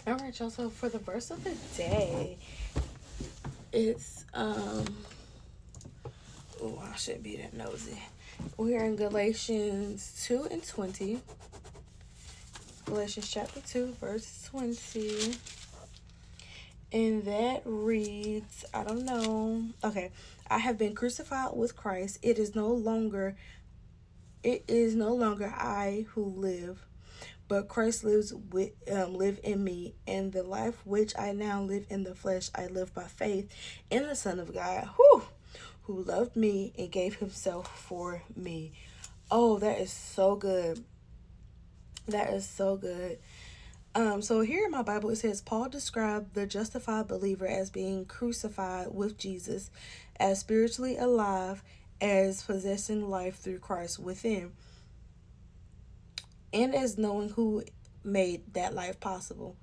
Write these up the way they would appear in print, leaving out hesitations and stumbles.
All right, y'all. So for the verse of the day, it's oh, I shouldn't be that nosy. We are in Galatians 2:20. Galatians chapter 2, verse 20. And that reads, I don't know. Okay. I have been crucified with Christ. It is no longer I who live, but Christ live in me, and the life which I now live in the flesh I live by faith in the Son of God, who loved me and gave himself for me. Oh, that is so good. That is so good. So here in my Bible it says Paul described the justified believer as being crucified with Jesus, as spiritually alive, as possessing life through Christ within, and as knowing who made that life possible.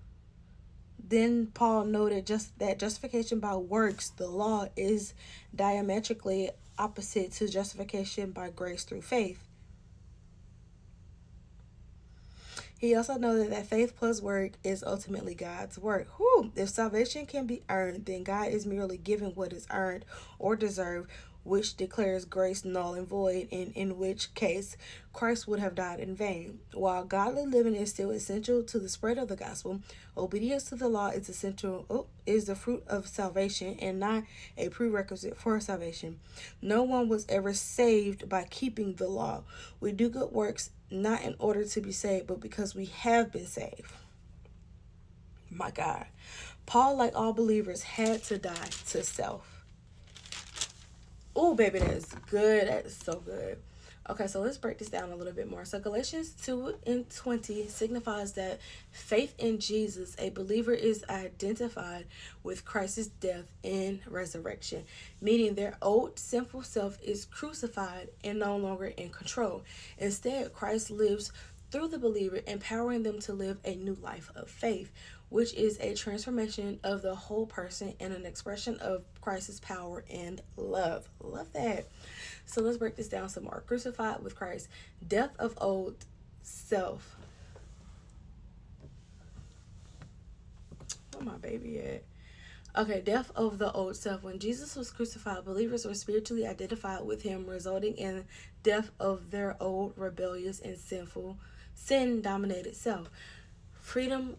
Then Paul noted just that justification by works, the law, is diametrically opposite to justification by grace through faith. He also noted that faith plus work is ultimately God's work. Whew. If salvation can be earned, then God is merely giving what is earned or deserved, which declares grace null and void, and in which case Christ would have died in vain. While godly living is still essential to the spread of the gospel, obedience to the law is the fruit of salvation and not a prerequisite for salvation. No one was ever saved by keeping the law. We do good works not in order to be saved, but because we have been saved. My God. Paul, like all believers, had to die to self. Oh, baby, that is good. That is so good. Okay, so let's break this down a little bit more. So Galatians 2:20 signifies that faith in Jesus, a believer is identified with Christ's death and resurrection, meaning their old sinful self is crucified and no longer in control. Instead, Christ lives through the believer, empowering them to live a new life of faith, which is a transformation of the whole person and an expression of Christ's power and love. Love that. So let's break this down some more. Crucified with Christ, death of old self. Where my baby at? Okay, death of the old self. When Jesus was crucified, believers were spiritually identified with him, resulting in death of their old rebellious and sin dominated self. Freedom.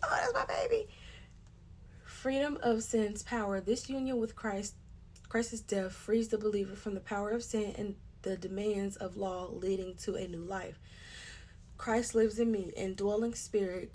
Oh, that's my baby. Freedom of sin's power. This union with Christ's death frees the believer from the power of sin and the demands of law, leading to a new life. Christ lives in me, indwelling spirit.